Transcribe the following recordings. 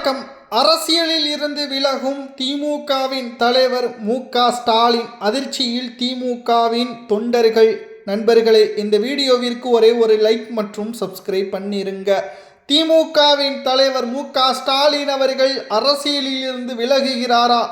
வணக்கம். அரசியலில் இருந்து விலகும் திமுகவின் தலைவர் மு.க.ஸ்டாலின் அதிர்ச்சியில் திமுகவின் தொண்டர்கள். நண்பர்களே, இந்த வீடியோவிற்கு ஒரே ஒரு லைக் மற்றும் சப்ஸ்கிரைப் பண்ணிருங்க. திமுகவின் தலைவர் மு.க.ஸ்டாலின் அவர்கள் அரசியலில் இருந்து விலகுகிறாரா?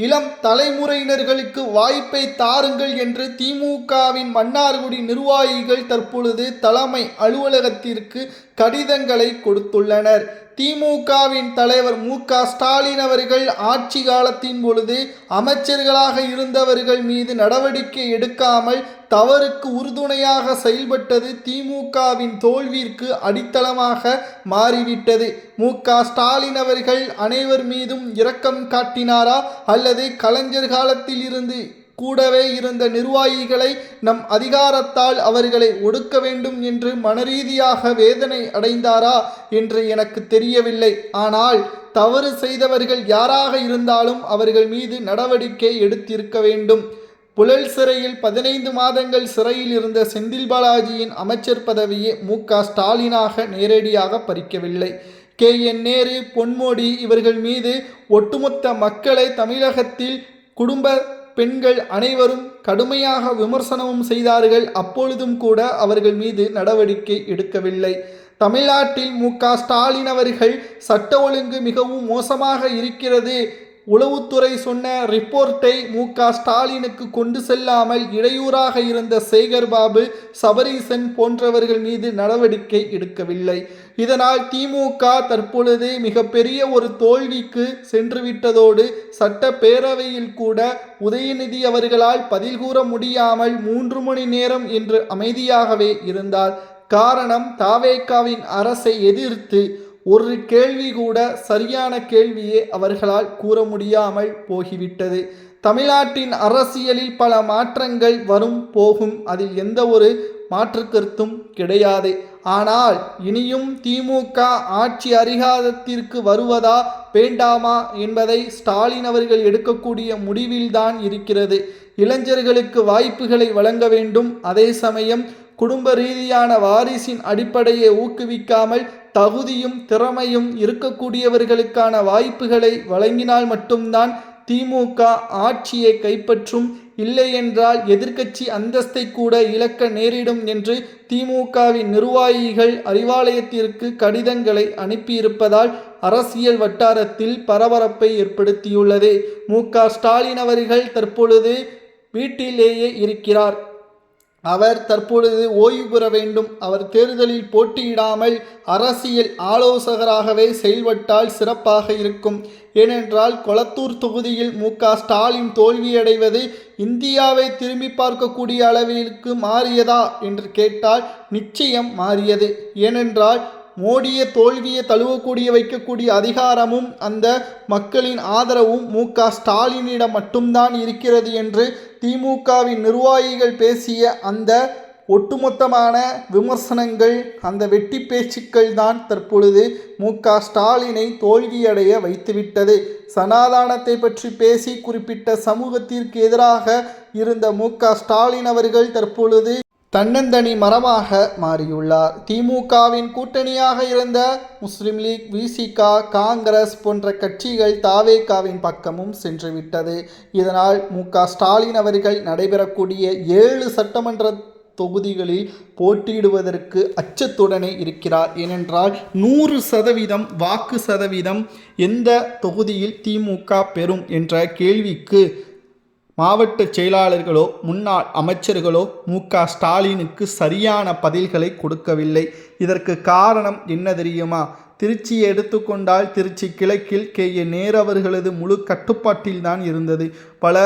இளம் தலைமுறையினர்களுக்கு வாய்ப்பை தாருங்கள் என்று திமுகவின் மன்னார்குடி நிர்வாகிகள் தற்பொழுது தலைமை அலுவலகத்திற்கு கடிதங்களை கொடுத்துள்ளனர். திமுகவின் தலைவர் மு.க.ஸ்டாலின் அவர்கள் ஆட்சி காலத்தின் பொழுது அமைச்சர்களாக இருந்தவர்கள் மீது நடவடிக்கை எடுக்காமல் தவறுக்கு உறுதுணையாக செயல்பட்டது திமுகவின் தோல்விற்கு அடித்தளமாக மாறிவிட்டது. மு.க.ஸ்டாலின் அவர்கள் அனைவர் மீதும் இரக்கம் காட்டினாரா, அல்லது கலைஞர் காலத்தில் இருந்து கூடவே இருந்த நிர்வாகிகளை நம் அதிகாரத்தால் அவர்களை ஒடுக்க வேண்டும் என்று மனரீதியாக வேதனை அடைந்தாரா என்று எனக்கு தெரியவில்லை. ஆனால் தவறு செய்தவர்கள் யாராக இருந்தாலும் அவர்கள் மீது நடவடிக்கை எடுத்திருக்க வேண்டும். புழல் சிறையில் 15 மாதங்கள் சிறையில் இருந்த செந்தில் பாலாஜியின் அமைச்சர் பதவியை மு.க.ஸ்டாலினாக நேரடியாக பறிக்கவில்லை. கே.என். நேரு, பொன்முடி இவர்கள் மீது ஒட்டுமொத்த மக்களை, தமிழகத்தில் குடும்ப பெண்கள் அனைவரும் கடுமையாக விமர்சனமும் செய்தார்கள். அப்பொழுதும் கூட அவர்கள் மீது நடவடிக்கை எடுக்கவில்லை. தமிழ்நாட்டில் மு.க.ஸ்டாலின் அவர்கள் சட்ட ஒழுங்கு மிகவும் மோசமாக இருக்கிறது, உளவுத்துறை சொன்ன ரிப்போர்ட்டை மு.க.ஸ்டாலினுக்கு கொண்டு செல்லாமல் இடையூறாக இருந்த சேகர்பாபு, சபரீசன் போன்றவர்கள் மீது நடவடிக்கை எடுக்கவில்லை. இதனால் திமுக தற்பொழுது மிகப்பெரிய ஒரு தோல்விக்கு சென்றுவிட்டதோடு சட்டப்பேரவையில் கூட உதயநிதி அவர்களால் பதில் கூற முடியாமல் 3 மணி நேரம் என்று அமைதியாகவே இருந்தார். காரணம், தாவேகாவின் அரசை எதிர்த்து ஒரு கேள்வி கூட சரியான கேள்வியே அவர்களால் கூற முடியாமல் போகிவிட்டது. தமிழ்நாட்டின் அரசியலில் பல மாற்றங்கள் வரும் போகும், அதில் எந்த ஒரு மாற்று கருத்தும் கிடையாது. ஆனால் இனியும் திமுக ஆட்சி அதிகாரத்திற்கு வருவதா வேண்டாமா என்பதை ஸ்டாலின் அவர்கள் எடுக்கக்கூடிய முடிவில்தான் இருக்கிறது. இளைஞர்களுக்கு வாய்ப்புகளை வழங்க வேண்டும். அதே சமயம் குடும்ப ரீதியான வாரிசின் அடிப்படையை ஊக்குவிக்காமல் தகுதியும் திறமையும் இருக்கக்கூடியவர்களுக்கான வாய்ப்புகளை வழங்கினால் மட்டும்தான் திமுக ஆட்சியை கைப்பற்றும். இல்லை என்றால் எதிர்க்கட்சி அந்தஸ்தை கூட இழக்க நேரிடும் என்று திமுகவின் நிர்வாகிகள் அறிவாலயத்திற்கு கடிதங்களை அனுப்பியிருப்பதால் அரசியல் வட்டாரத்தில் பரபரப்பை ஏற்படுத்தியுள்ளது. மு.க.ஸ்டாலின் அவர்கள் தற்பொழுது வீட்டிலேயே இருக்கிறார். அவர் தற்பொழுது ஓய்வு பெற வேண்டும். அவர் தேர்தலில் போட்டியிடாமல் அரசியல் ஆலோசகராகவே செயல்பட்டால் சிறப்பாக இருக்கும். ஏனென்றால் கொளத்தூர் தொகுதியில் மு.க.ஸ்டாலின் தோல்வியடைவது இந்தியாவை திரும்பி பார்க்கக்கூடிய அளவிற்கு மாறியதா என்று கேட்டால் நிச்சயம் மாறியது. ஏனென்றால் மோடியை தோல்வியை தழுவக்கூடிய வைக்கக்கூடிய அதிகாரமும் அந்த மக்களின் ஆதரவும் மு.க.ஸ்டாலினிடம் மட்டும்தான் இருக்கிறது என்று திமுகவின் நிர்வாகிகள் பேசிய அந்த ஒட்டுமொத்தமான விமர்சனங்கள், அந்த வெட்டி பேச்சுக்கள் தான் தற்பொழுது மு.க.ஸ்டாலினை தோல்வியடைய வைத்துவிட்டது. சனாதானத்தை பற்றி பேசி குறிப்பிட்ட சமூகத்திற்கு எதிராக இருந்த மு.க.ஸ்டாலின் அவர்கள் தற்பொழுது தன்னந்தனி மரமாக மாறியுள்ளார். திமுகவின் கூட்டணியாக இருந்த முஸ்லிம் லீக், விசிக, காங்கிரஸ் போன்ற கட்சிகள் தாவேகாவின் பக்கமும் சென்றுவிட்டது. இதனால் மு.க.ஸ்டாலின் அவர்கள் நடைபெறக்கூடிய 7 சட்டமன்ற தொகுதிகளில் போட்டியிடுவதற்கு அச்சத்துடனே இருக்கிறார். ஏனென்றால் 100% வாக்கு சதவீதம் எந்த தொகுதியில் திமுக பெறும் என்ற கேள்விக்கு மாவட்ட செயலாளர்களோ முன்னாள் அமைச்சர்களோ மு.க.ஸ்டாலினுக்கு சரியான பதில்களை கொடுக்கவில்லை. இதற்கு காரணம் என்ன தெரியுமா? திருச்சியை எடுத்துக்கொண்டால் திருச்சி கிழக்கில் கே.என். நேரு அவர்களது முழு கட்டுப்பாட்டில்தான் இருந்தது. பல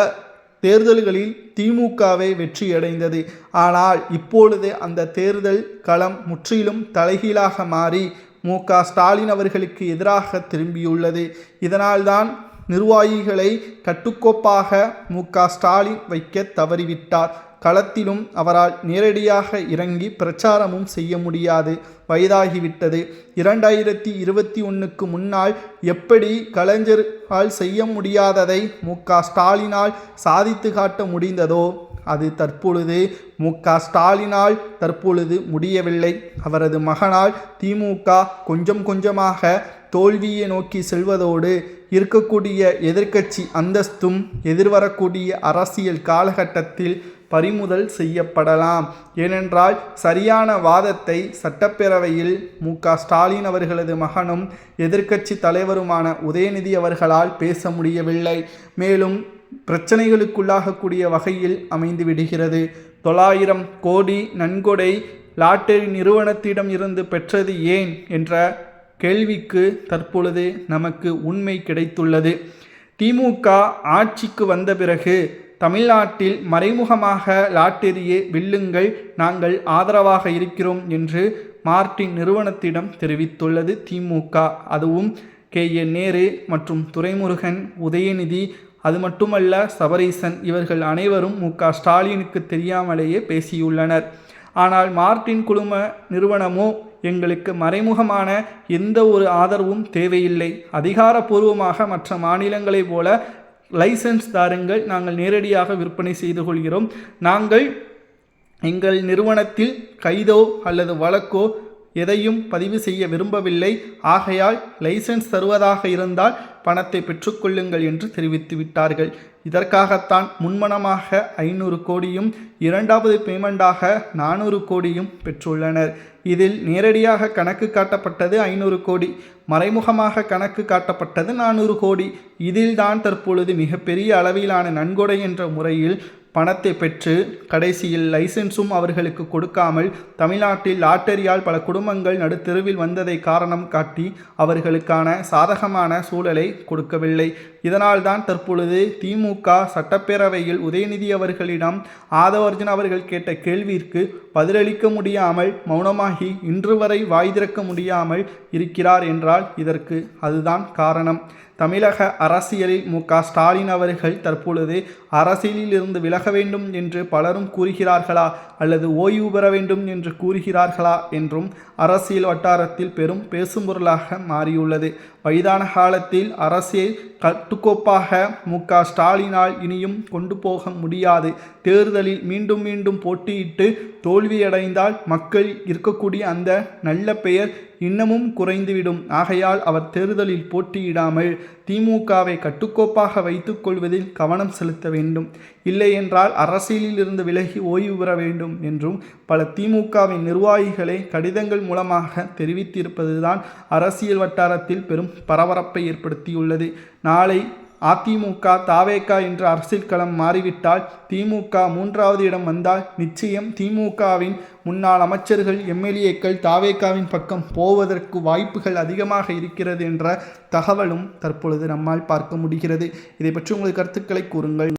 தேர்தல்களில் திமுகவே வெற்றியடைந்தது. ஆனால் இப்பொழுது அந்த தேர்தல் களம் முற்றிலும் தலைகீழாக மாறி மு.க.ஸ்டாலின் அவர்களுக்கு எதிராக திரும்பியுள்ளது. இதனால்தான் நிர்வாகிகளை கட்டுக்கோப்பாக மு.க.ஸ்டாலின் வைக்க தவறிவிட்டார். களத்திலும் அவரால் நேரடியாக இறங்கி பிரச்சாரமும் செய்ய முடியாது, வயதாகிவிட்டது. 2021க்கு முன்னால் எப்படி கலைஞரால் செய்ய முடியாததை மு.க.ஸ்டாலினால் சாதித்து காட்ட முடிந்ததோ அது தற்பொழுது மு.க.ஸ்டாலினால் தற்பொழுது முடியவில்லை. அவரது மகனால் திமுக கொஞ்சம் கொஞ்சமாக தோல்வியை நோக்கி செல்வதோடு இருக்கக்கூடிய எதிர்க்கட்சி அந்தஸ்தும் எதிர்வரக்கூடிய அரசியல் காலகட்டத்தில் பறிமுதல் செய்யப்படலாம். ஏனென்றால் சரியான வாதத்தை சட்டப்பேரவையில் மு.க.ஸ்டாலின் அவர்களது மகனும் எதிர்க்கட்சி தலைவருமான உதயநிதி அவர்களால் பேச முடியவில்லை. மேலும் பிரச்சனைகளுக்குள்ளாகக்கூடிய வகையில் அமைந்து விடுகிறது. 900 கோடி நன்கொடை லாட்டரி நிறுவனத்திடம் இருந்து பெற்றது ஏன் என்ற கேள்விக்கு தற்பொழுது நமக்கு உண்மை கிடைத்துள்ளது. திமுக ஆட்சிக்கு வந்த பிறகு தமிழ்நாட்டில் மறைமுகமாக லாட்டரியை வெல்லுங்கள், நாங்கள் ஆதரவாக இருக்கிறோம் என்று மார்டின் நிறுவனத்திடம் தெரிவித்துள்ளது திமுக. அதுவும் கே.என். நேரு மற்றும் துரைமுருகன், உதயநிதி, அது மட்டுமல்ல சபரீசன் இவர்கள் அனைவரும் மு.க.ஸ்டாலினுக்கு தெரியாமலேயே பேசியுள்ளனர். ஆனால் மார்டின் குழும நிறுவனமோ எங்களுக்கு மறைமுகமான எந்த ஒரு ஆதரவும் தேவையில்லை, அதிகாரப்பூர்வமாக மற்ற மாநிலங்களைப் போல லைசன்ஸ் தாருங்கள், நாங்கள் நேரடியாக விற்பனை செய்து கொள்கிறோம், நாங்கள் எங்கள் நிறுவனத்தில் கைதோ அல்லது வழக்கோ எதையும் பதிவு செய்ய விரும்பவில்லை, ஆகையால் லைசன்ஸ் தருவதாக இருந்தால் பணத்தை பெற்றுக்கொள்ளுங்கள் என்று தெரிவித்து விட்டார்கள். இதற்காகத்தான் முன்மணமாக 500 கோடியும் இரண்டாவது பேமெண்டாக 400 கோடியும் பெற்றுள்ளனர். இதில் நேரடியாக கணக்கு காட்டப்பட்டது 500 கோடி, மறைமுகமாக கணக்கு காட்டப்பட்டது 400 கோடி. இதில்தான் தற்பொழுது மிகப்பெரிய அளவிலான நன்கொடை என்ற முறையில் பணத்தை பெற்று கடைசியில் லைசன்ஸும் அவர்களுக்கு கொடுக்காமல் தமிழ்நாட்டில் லாட்டரியால் பல குடும்பங்கள் நடுத்தெருவில் வந்ததை காரணம் காட்டி அவர்களுக்கான சாதகமான சூழலை கொடுக்கவில்லை. இதனால்தான் தற்பொழுது திமுக சட்டப்பேரவையில் உதயநிதி அவர்களிடம் ஆதவர்ஜுன் அவர்கள் கேட்ட கேள்விற்கு பதிலளிக்க முடியாமல் மௌனமாகி இன்று வரை வாய் திறக்க முடியாமல் இருக்கிறார் என்றால் இதற்கு அதுதான் காரணம். தமிழக அரசியலில் மு.க.ஸ்டாலின் அவர்கள் தற்பொழுது அரசியலில் இருந்து விலக வேண்டும் என்று பலரும் கூறுகிறார்களா அல்லது ஓய்வு பெற வேண்டும் என்று கூறுகிறார்களா என்றும் அரசியல் வட்டாரத்தில் பெரும் பேசும்பொருளாக மாறியுள்ளது. வயதான காலத்தில் அரசியல் கட்டுக்கோப்பாக மு.க.ஸ்டாலினால் இனியும் கொண்டு போக முடியாது. தேர்தலில் மீண்டும் மீண்டும் போட்டியிட்டு தோல்வியடைந்தால் மக்கள் இருக்கக்கூடிய அந்த நல்ல பெயர் இன்னமும் குறைந்துவிடும். ஆகையால் அவர் தேர்தலில் போட்டியிடாமல் திமுகவை கட்டுக்கோப்பாக வைத்துக் கொள்வதில் கவனம் செலுத்த வேண்டும். இல்லை என்றால் அரசியலில் இருந்து விலகி ஓய்வு பெற வேண்டும் என்றும் பல திமுகவின் நிர்வாகிகளை கடிதங்கள் மூலமாக தெரிவித்திருப்பதுதான் அரசியல் வட்டாரத்தில் பெரும் பரபரப்பை ஏற்படுத்தியுள்ளது. நாளை அதிமுக தாவேக என்ற அரசியல் களம் மாறிவிட்டால் திமுக 3வது இடம் வந்தால் நிச்சயம் திமுகவின் முன்னாள் அமைச்சர்கள் எம்எல்ஏக்கள் தாவேகாவின் பக்கம் போவதற்கு வாய்ப்புகள் அதிகமாக இருக்கிறது என்ற தகவலும் தற்பொழுது நம்மால் பார்க்க முடிகிறது. இதை பற்றி உங்கள் கருத்துக்களை கூறுங்கள்.